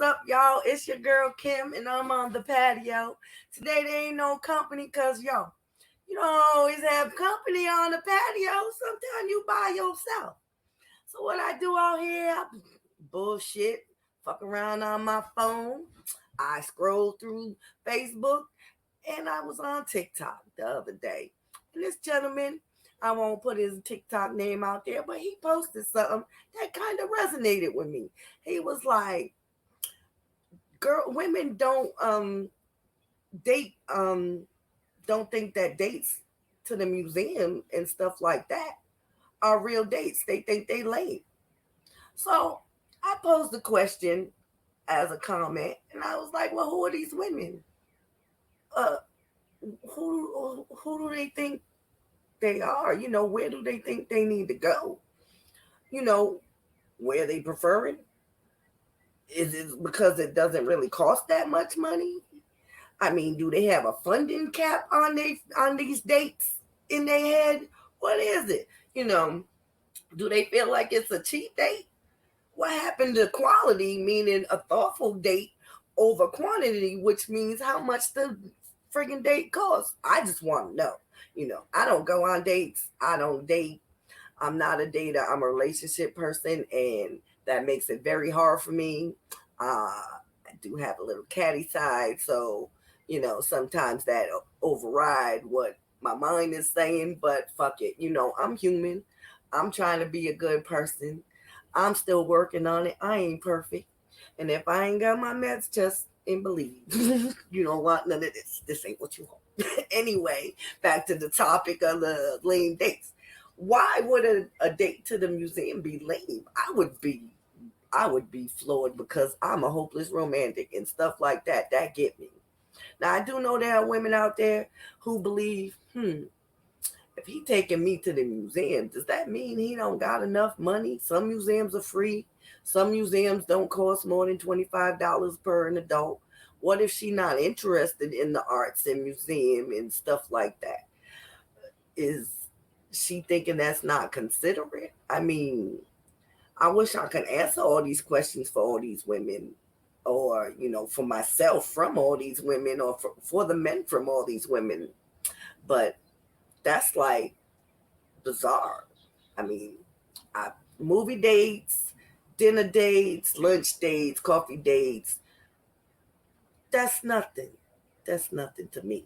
up, y'all? It's your girl Kim, and I'm on the patio. Today there ain't no company, cause you don't always have company on the patio. Sometimes you by yourself. So what I do out here, I bullshit, fuck around on my phone. I scroll through Facebook, and I was on TikTok the other day. And this gentleman, I won't put his TikTok name out there, but he posted something that kind of resonated with me. He was like, girl, women don't date don't think that dates to the museum and stuff like that are real dates. They think they late. So I posed the question as a comment, and I was like, well, who are these women? uh who do they think they are? Where do they think they need to go? you know where they prefer it? Is it because it doesn't really cost that much money? I mean, do they have a funding cap on these dates in their head? What is it? You know, do they feel like it's a cheap date? What happened to quality, meaning a thoughtful date over quantity, which means how much the friggin' date costs? I just want to know. I don't go on dates. I don't date. I'm not a dater. I'm a relationship person, and that makes it very hard for me. I do have a little catty side, so sometimes that override what my mind is saying. But fuck it, I'm human. I'm trying to be a good person. I'm still working on it. I ain't perfect, and if I ain't got my meds, just and believe, you don't want none of this. This ain't what you want. Anyway, back to the topic of the lame dates. Why would a date to the museum be lame? I would be floored because I'm a hopeless romantic and stuff like that. That get me. Now I do know there are women out there who believe, if he taking me to the museum, does that mean he don't got enough money? Some museums are free. Some museums don't cost more than $25 per an adult. What if she not interested in the arts and museum and stuff like that? Is she thinking that's not considerate? I mean, I wish I could answer all these questions for all these women, or for myself from all these women, or for the men from all these women. But that's like bizarre. I mean, I, movie dates, dinner dates, lunch dates, coffee dates, that's nothing. That's nothing to me.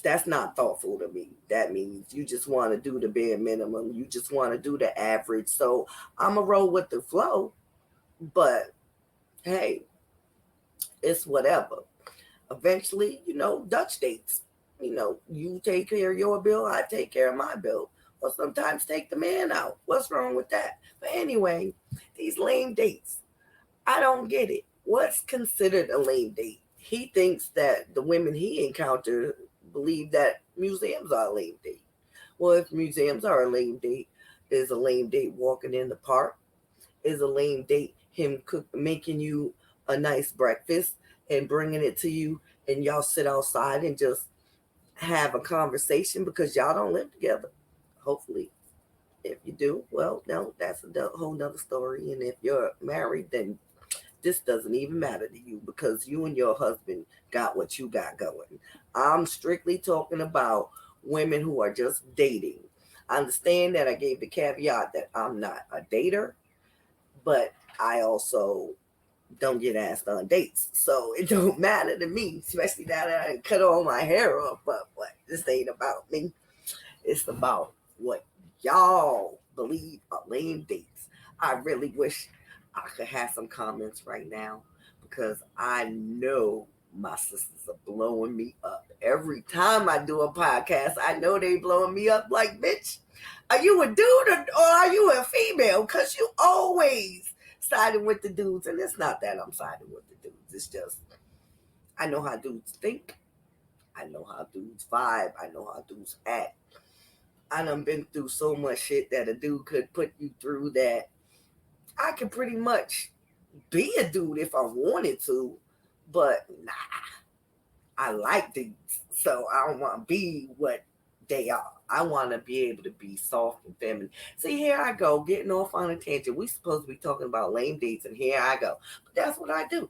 That's not thoughtful to me. That means you just want to do the bare minimum. You just want to do the average. So I'm going to roll with the flow, but hey, it's whatever. Eventually, Dutch dates. You take care of your bill, I take care of my bill. Or sometimes take the man out. What's wrong with that? But anyway, these lame dates, I don't get it. What's considered a lame date? He thinks that the women he encountered believe that museums are a lame date. Well, if museums are a lame date, is a lame date walking in the park? Is a lame date him making you a nice breakfast and bringing it to you, and y'all sit outside and just have a conversation because y'all don't live together? Hopefully, if you do, well, no, that's a whole nother story. And if you're married, then this doesn't even matter to you because you and your husband got what you got going. I'm strictly talking about women who are just dating. I understand that I gave the caveat that I'm not a dater, but I also don't get asked on dates. So it don't matter to me, especially now that I cut all my hair off. But what? This ain't about me. It's about what y'all believe are lame dates. I really wish I could have some comments right now because I know my sisters are blowing me up. Every time I do a podcast, I know they blowing me up like, bitch, are you a dude or are you a female? Because you always siding with the dudes. And it's not that I'm siding with the dudes. It's just, I know how dudes think. I know how dudes vibe. I know how dudes act. I done been through so much shit that a dude could put you through that I could pretty much be a dude if I wanted to, but nah, I like dudes. So I don't want to be what they are. I want to be able to be soft and feminine. See, here I go, getting off on a tangent. We supposed to be talking about lame dates, and here I go. But that's what I do.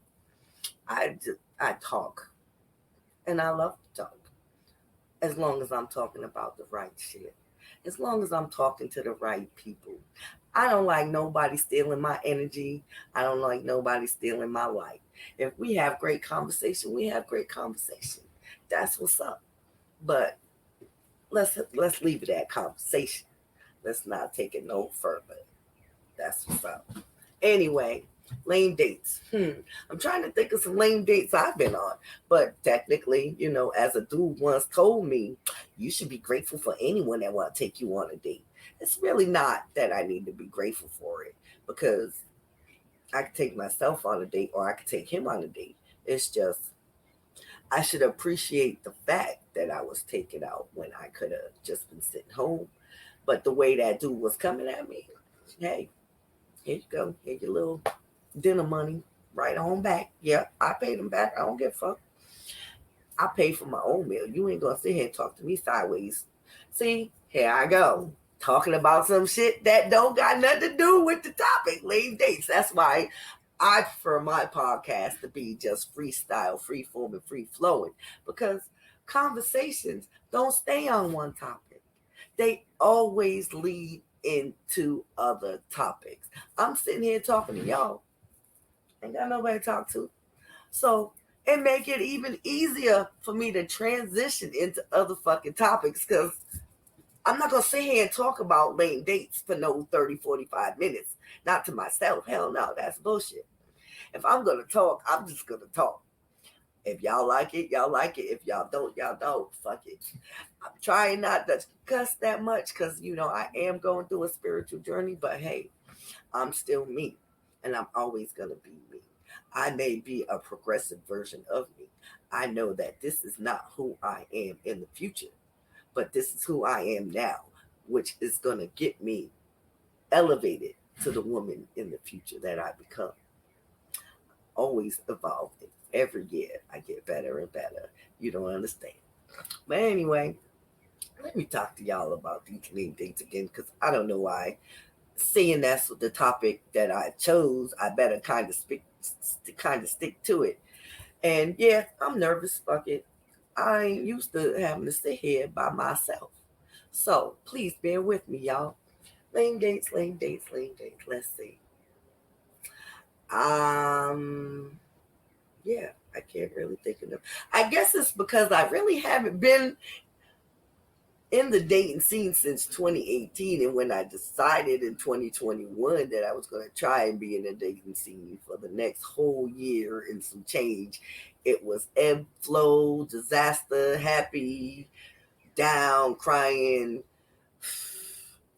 I talk, and I love to talk. As long as I'm talking about the right shit. As long as I'm talking to the right people. I don't like nobody stealing my energy. I don't like nobody stealing my life. If we have great conversation, we have great conversation. That's what's up. But let's leave it at conversation. Let's not take it no further. That's what's up. Anyway, lame dates. I'm trying to think of some lame dates I've been on. But technically, as a dude once told me, you should be grateful for anyone that want to take you on a date. It's really not that I need to be grateful for it, because I could take myself on a date or I could take him on a date. It's just I should appreciate the fact that I was taken out when I could have just been sitting home. But the way that dude was coming at me, hey, here you go. Here's your little dinner money right on back. Yeah, I paid him back. I don't give a fuck. I paid for my own meal. You ain't gonna sit here and talk to me sideways. See, here I go. Talking about some shit that don't got nothing to do with the topic, lame dates. That's why I prefer my podcast to be just freestyle, free form, and free flowing, because conversations don't stay on one topic. They always lead into other topics. I'm sitting here talking to y'all. Ain't got nobody to talk to. So it make it even easier for me to transition into other fucking topics, because I'm not going to sit here and talk about lame dates for no 30, 45 minutes. Not to myself. Hell no, that's bullshit. If I'm going to talk, I'm just going to talk. If y'all like it, y'all like it. If y'all don't, y'all don't. Fuck it. I'm trying not to cuss that much because, I am going through a spiritual journey. But hey, I'm still me. And I'm always going to be me. I may be a progressive version of me. I know that this is not who I am in the future. But this is who I am now, which is going to get me elevated to the woman in the future that I become. Always evolving. Every year I get better and better. You don't understand. But anyway, let me talk to y'all about these lame dates again, because I don't know why. Seeing that's the topic that I chose, I better kind of stick to it. And yeah, I'm nervous. Fuck it. I ain't used to having to sit here by myself. So please bear with me, y'all. Lame dates, lame dates, lame dates. Let's see. Yeah, I can't really think of them. I guess it's because I really haven't been in the dating scene since 2018, and when I decided in 2021 that I was going to try and be in the dating scene for the next whole year and some change, it was ebb, flow, disaster, happy, down, crying,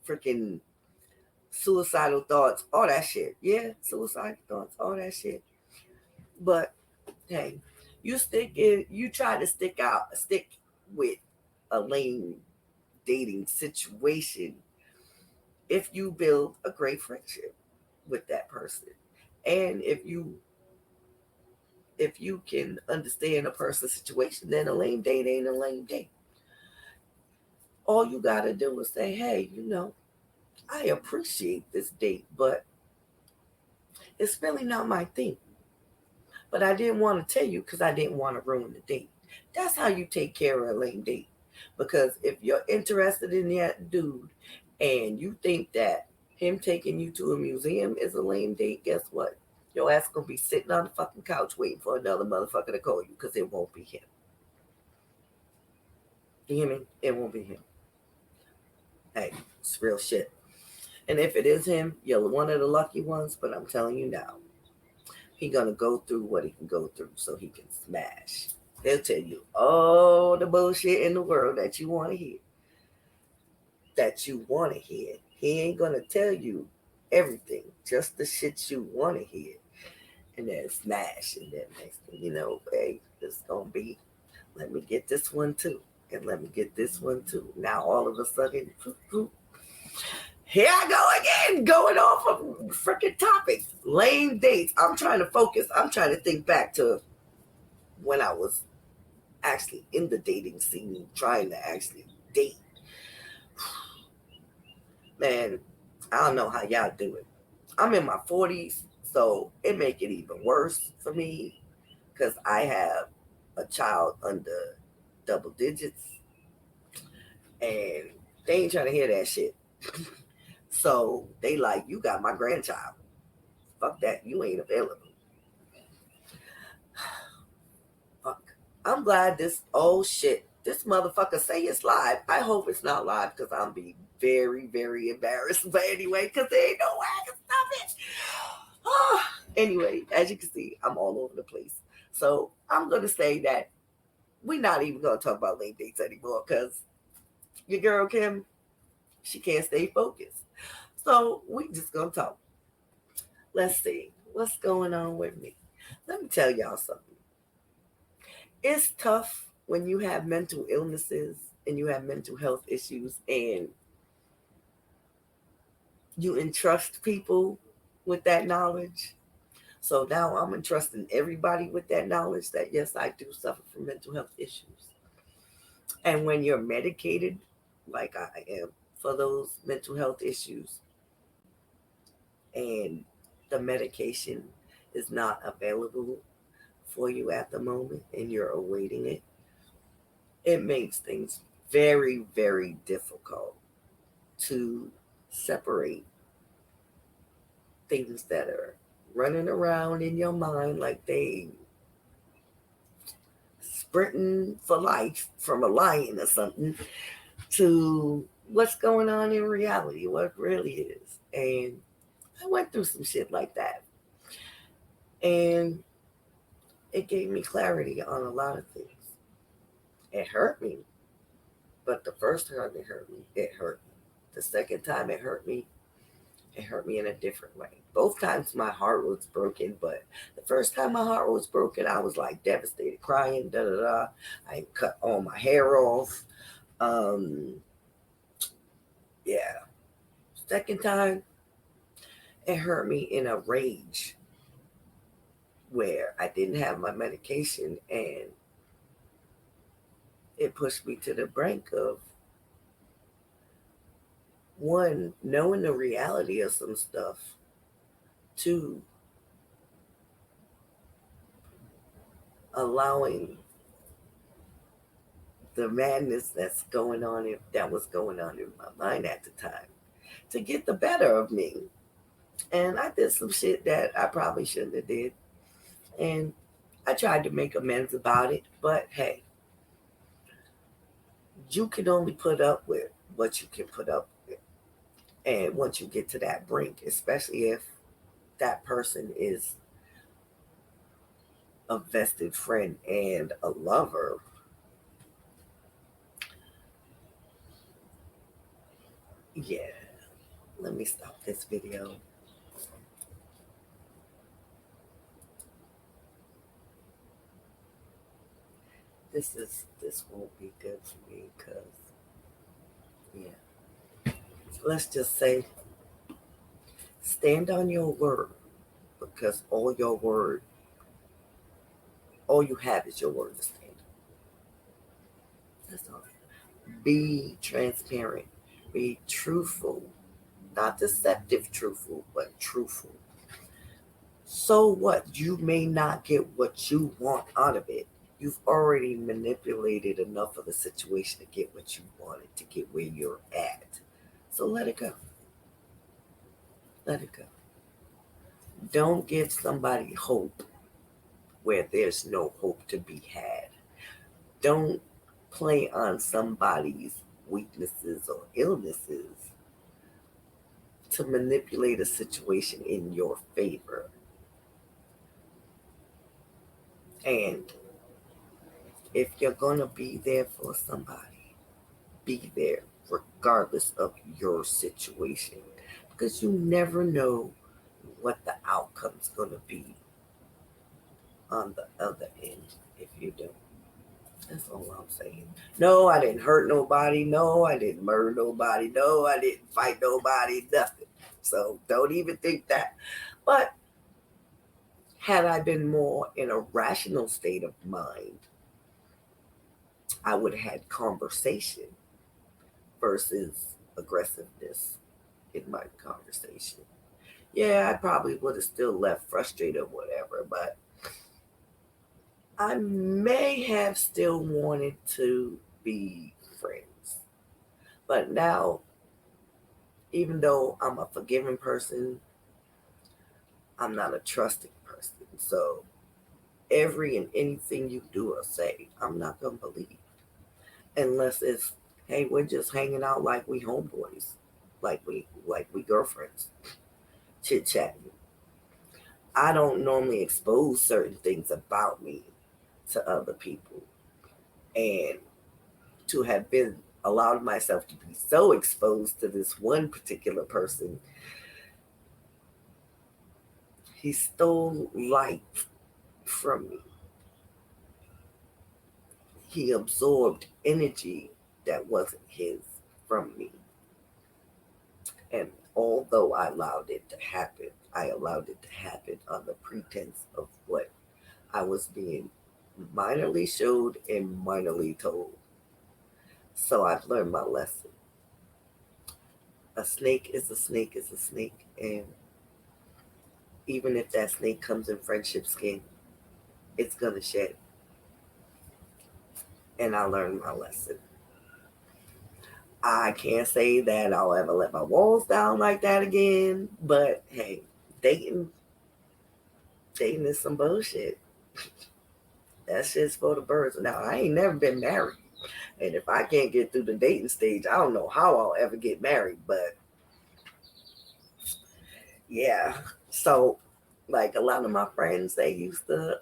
freaking suicidal thoughts, all that shit. Yeah, suicidal thoughts, all that shit. But hey, you try to stick with a lame dating situation if you build a great friendship with that person, and if you can understand a person's situation, then a lame date ain't a lame date. All you gotta do is say, hey, I appreciate this date, but it's really not my thing. But I didn't want to tell you because I didn't want to ruin the date. That's how you take care of a lame date. Because if you're interested in that dude and you think that him taking you to a museum is a lame date, guess what? Your ass gonna be sitting on the fucking couch waiting for another motherfucker to call you, because it won't be him. You hear me? It won't be him. Hey, it's real shit. And if it is him, you're one of the lucky ones, but I'm telling you now, he gonna go through what he can go through so he can smash. They'll tell you all the bullshit in the world that you want to hear. He ain't gonna tell you everything, just the shit you want to hear. And then smash. And then next thing you know, hey, it's gonna be, let me get this one too. And let me get this one too. Now all of a sudden, here I go again, going off of freaking topics. Lame dates. I'm trying to focus. I'm trying to think back to when I was actually in the dating scene, trying to actually date. Man, I don't know how y'all do it. I'm in my 40s, so it make it even worse for me because I have a child under double digits, and they ain't trying to hear that shit. So they like, you got my grandchild. Fuck that, you ain't available. Fuck. I'm glad this motherfucker say it's live. I hope it's not live because I'm be very, very embarrassed. But anyway, because there ain't no way I can stop it. Anyway, as you can see, I'm all over the place. So I'm gonna say that we're not even gonna talk about late dates anymore because your girl Kim, she can't stay focused. So we just gonna talk. Let's see what's going on with me. Let me tell y'all something. It's tough when you have mental illnesses and you have mental health issues and you entrust people with that knowledge. So now I'm entrusting everybody with that knowledge that yes, I do suffer from mental health issues. And when you're medicated, like I am, for those mental health issues, and the medication is not available for you at the moment and you're awaiting it, it makes things very, very difficult to separate things that are running around in your mind like they sprinting for life from a lion or something to what's going on in reality, what it really is. And I went through some shit like that. And it gave me clarity on a lot of things. It hurt me, but the first time it hurt me, it hurt me. The second time it hurt me in a different way. Both times my heart was broken, but the first time my heart was broken, I was like devastated, crying, da da da. I cut all my hair off. Um, yeah. Second time, it hurt me in a rage where I didn't have my medication and it pushed me to the brink of one, knowing the reality of some stuff, two, allowing the madness that was going on in my mind at the time to get the better of me. And I did some shit that I probably shouldn't have did. And I tried to make amends about it, but hey, you can only put up with what you can put up with. And once you get to that brink, especially if that person is a vested friend and a lover, yeah, let me stop this video. This won't be good for me because yeah. Let's just say stand on your word because all you have is your word to stand on. That's all. Be transparent. Be truthful. Not deceptive truthful, but truthful. So what? You may not get what you want out of it. You've already manipulated enough of the situation to get what you wanted, to get where you're at. So let it go. Let it go. Don't give somebody hope where there's no hope to be had. Don't play on somebody's weaknesses or illnesses to manipulate a situation in your favor. And if you're going to be there for somebody, be there regardless of your situation because you never know what the outcome's going to be on the other end if you don't. That's all I'm saying. No, I didn't hurt nobody. No, I didn't murder nobody. No, I didn't fight nobody. Nothing. So don't even think that. But had I been more in a rational state of mind, I would have had conversation versus aggressiveness. in my conversation. Yeah, I probably would have still left frustrated or whatever, but I may have still wanted to be friends. But now, even though I'm a forgiving person, I'm not a trusting person. So every and anything you do or say, I'm not gonna believe. Unless it's, hey, we're just hanging out like we homeboys, like we girlfriends, chit chatting. I don't normally expose certain things about me to other people. And to have been allowed myself to be so exposed to this one particular person, he stole life from me. He absorbed energy that wasn't his from me. And although I allowed it to happen, I allowed it to happen on the pretense of what I was being minorly showed and minorly told. So I've learned my lesson. A snake is a snake is a snake. And even if that snake comes in friendship skin, it's going to shed. And I learned my lesson. I can't say that I'll ever let my walls down like that again. But hey, dating, dating is some bullshit. That's just for the birds. Now, I ain't never been married. And if I can't get through the dating stage, I don't know how I'll ever get married. But yeah. So, like a lot of my friends, they used to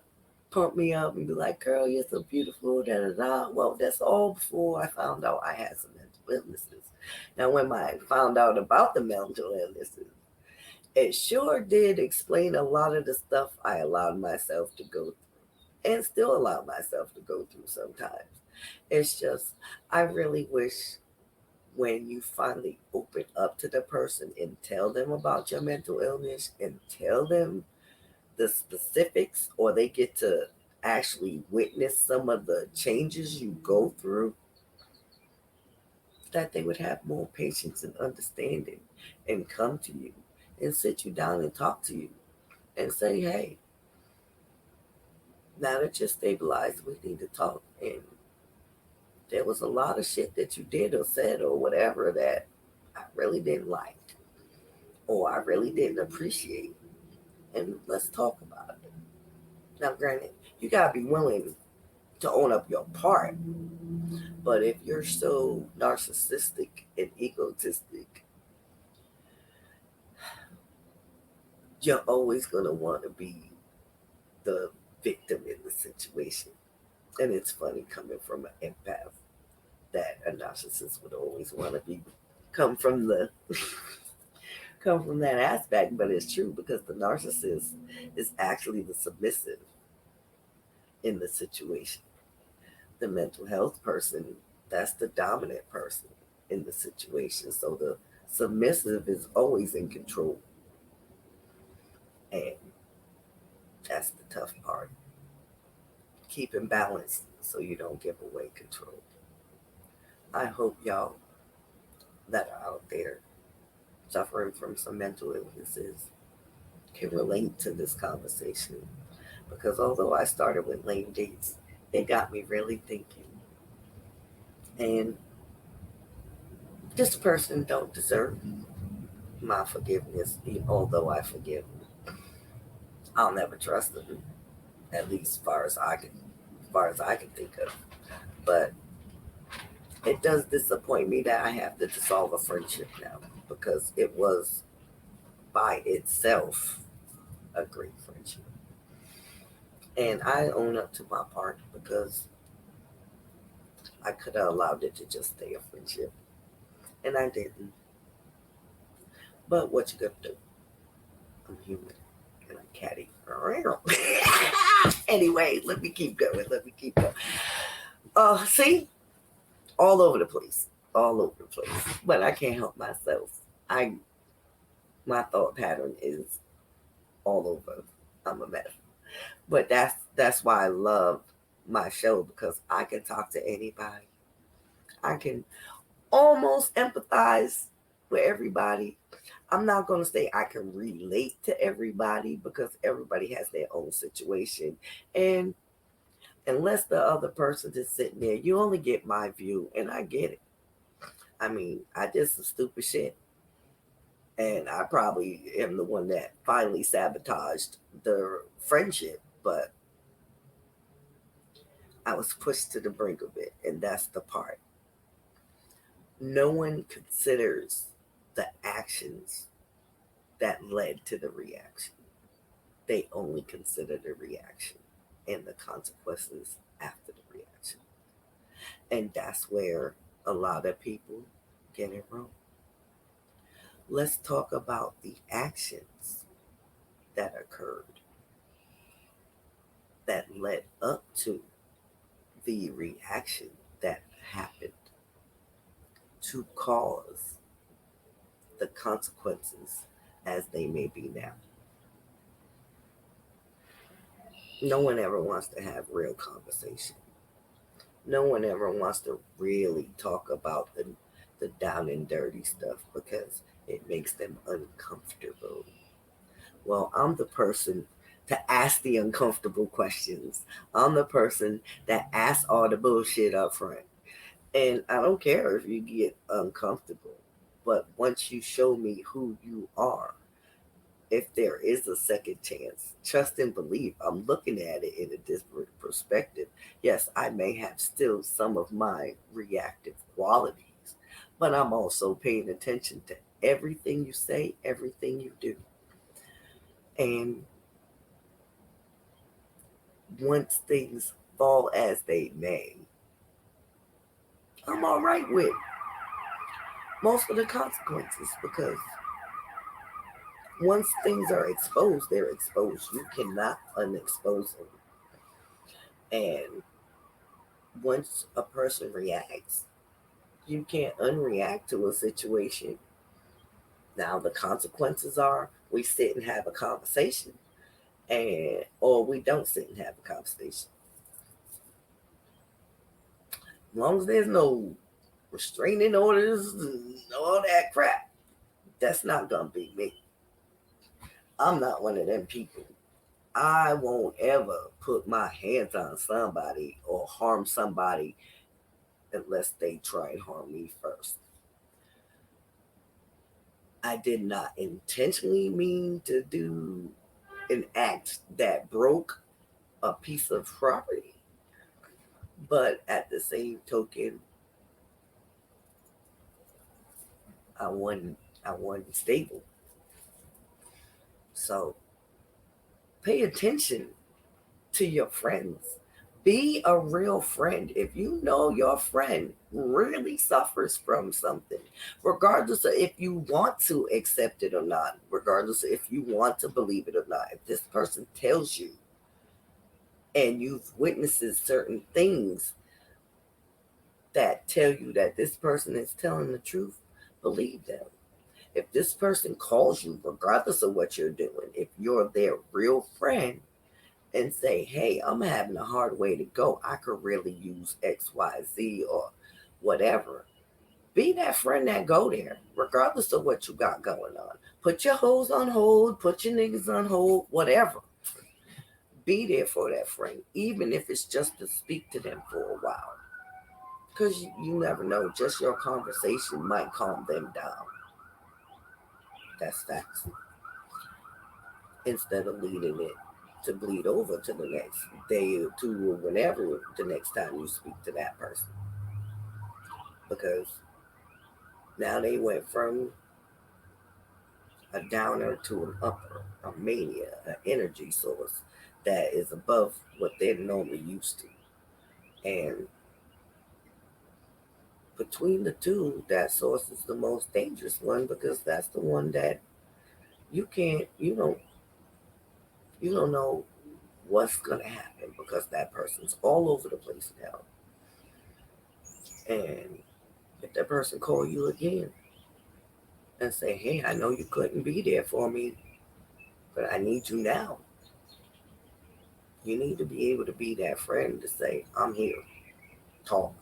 pump me up and be like, girl, you're so beautiful, da da da. Well, that's all before I found out I had some mental illnesses. Now, when I found out about the mental illnesses, it sure did explain a lot of the stuff I allowed myself to go through and still allow myself to go through sometimes. It's just, I really wish when you finally open up to the person and tell them about your mental illness and tell them the specifics, or they get to actually witness some of the changes you go through, that they would have more patience and understanding and come to you and sit you down and talk to you and say, hey, now that you're stabilized, we need to talk. And there was a lot of shit that you did or said or whatever that I really didn't like or I really didn't appreciate. And let's talk about it. Now, granted, you gotta be willing to own up your part. But if you're so narcissistic and egotistic, you're always gonna want to be the victim in the situation. And it's funny coming from an empath that a narcissist would always want to be come from the come from that aspect, but it's true because the narcissist is actually the submissive in the situation. The mental health person, that's the dominant person in the situation. So the submissive is always in control. And that's the tough part. Keeping balance so you don't give away control. I hope y'all that are out there suffering from some mental illnesses can relate to this conversation. Because although I started with lame dates, it got me really thinking. And this person don't deserve my forgiveness, although I forgive them. I'll never trust them, at least as far as I can think of. But it does disappoint me that I have to dissolve a friendship now because it was by itself a great friendship. And I own up to my part because I could have allowed it to just stay a friendship. And I didn't. But what you gonna do? I'm human and I'm catty. Anyway, let me keep going. Let me keep going. See? All over the place. All over the place. But I can't help myself. I my thought pattern is all over. I'm a mess. But that's why I love my show because I can talk to anybody. I can almost empathize with everybody. I'm not going to say I can relate to everybody because everybody has their own situation. And unless the other person is sitting there, you only get my view, and I get it. I mean, I did some stupid shit. And I probably am the one that finally sabotaged the friendship, but I was pushed to the brink of it. And that's the part. No one considers the actions that led to the reaction. They only consider the reaction and the consequences after the reaction. And that's where a lot of people get it wrong. Let's talk about the actions that occurred that led up to the reaction that happened to cause the consequences as they may be now. No one ever wants to have real conversation. No one ever wants to really talk about the down and dirty stuff because it makes them uncomfortable. Well, I'm the person to ask the uncomfortable questions. I'm the person that asks all the bullshit up front. And I don't care if you get uncomfortable. But once you show me who you are, if there is a second chance, trust and believe I'm looking at it in a different perspective. Yes, I may have still some of my reactive qualities, but I'm also paying attention to everything you say, everything you do. And once things fall as they may, I'm all right with most of the consequences because once things are exposed, they're exposed. You cannot unexpose them. And once a person reacts, you can't unreact to a situation. Now the consequences are we sit and have a conversation, and or we don't sit and have a conversation. As long as there's no restraining orders and all that crap, that's not gonna be me. I'm not one of them people. I won't ever put my hands on somebody or harm somebody unless they try and harm me first. I did not intentionally mean to do an act that broke a piece of property, but at the same token, I wasn't stable. So pay attention to your friends. Be a real friend. If you know your friend really suffers from something, regardless of if you want to accept it or not, regardless of if you want to believe it or not, if this person tells you and you've witnessed certain things that tell you that this person is telling the truth, believe them. If this person calls you, regardless of what you're doing, if you're their real friend, and say, hey, I'm having a hard way to go. I could really use XYZ or whatever. Be that friend that go there, regardless of what you got going on. Put your hoes on hold, put your niggas on hold, whatever. Be there for that friend, even if it's just to speak to them for a while. Because you never know, just your conversation might calm them down. That's facts. Instead of leading it to bleed over to the next day or two or whenever the next time you speak to that person. Because now they went from a downer to an upper, a mania, an energy source that is above what they're normally used to. And between the two, that source is the most dangerous one because that's the one that you can't, you don't know what's gonna happen because that person's all over the place now. And if that person call you again and say, hey, I know you couldn't be there for me, but I need you now. You need to be able to be that friend to say, I'm here, talk,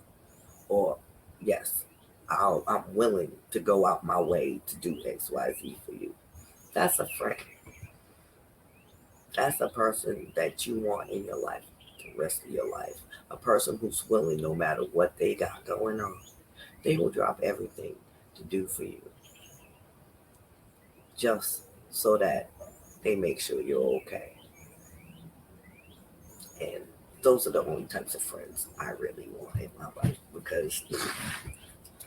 or yes. I'm willing to go out my way to do X, Y, Z for you. That's a friend. That's a person that you want in your life the rest of your life. A person who's willing, no matter what they got going on, they will drop everything to do for you. Just so that they make sure you're okay. And those are the only types of friends I really want in my life, because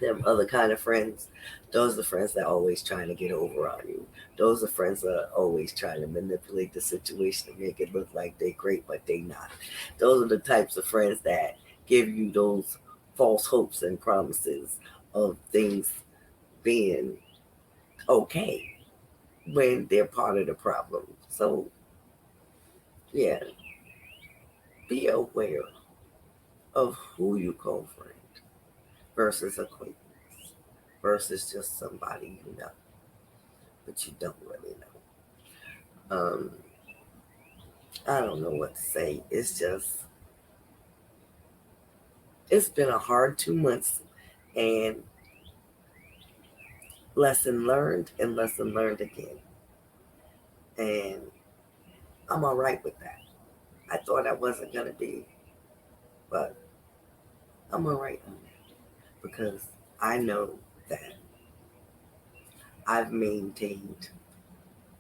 them other kind of friends, those are the friends that are always trying to get over on you. Those are friends that are always trying to manipulate the situation to make it look like they're great, but they not. Those are the types of friends that give you those false hopes and promises of things being okay when they're part of the problem. So, yeah, be aware of who you call friend versus acquaintance versus just somebody you know, but you don't really know. I don't know what to say. It's been a hard 2 months, and lesson learned and lesson learned again. And I'm all right with that. I thought I wasn't going to be, but I'm all right on that, because I know that I've maintained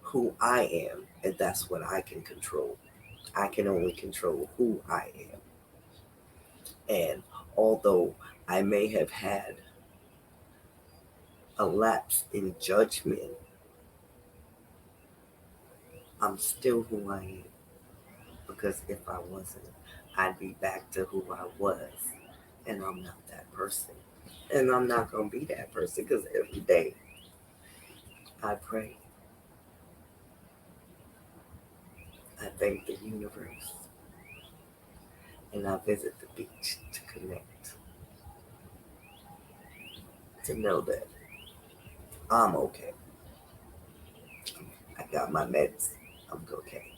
who I am, and that's what I can control. I can only control who I am. And although I may have had a lapse in judgment, I'm still who I am. Because if I wasn't, I'd be back to who I was. And I'm not that person. And I'm not going to be that person, because every day I pray. I thank the universe. And I visit the beach to connect. To know that I'm okay. I got my meds. I'm okay.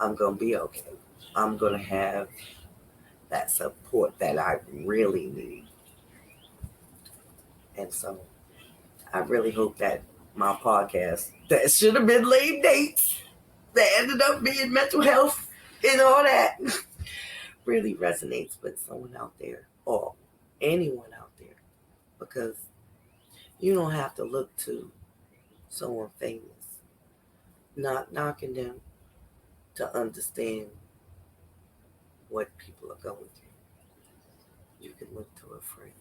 I'm going to be okay. I'm going to have that support that I really need. And so I really hope that my podcast, that should have been late dates, that ended up being mental health and all that, really resonates with someone out there, or anyone out there. Because you don't have to look to someone famous, not knocking them, to understand what people are going through. You can look to a friend.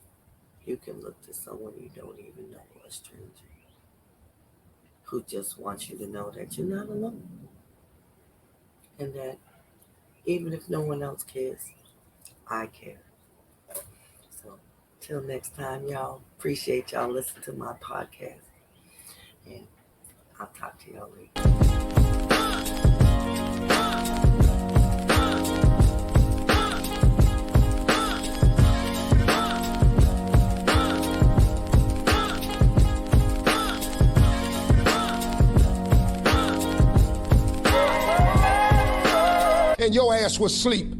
You can look to someone you don't even know, a stranger, who just wants you to know that you're not alone. And that even if no one else cares, I care. So till next time, y'all, appreciate y'all listening to my podcast. And I'll talk to y'all later. And your ass was asleep.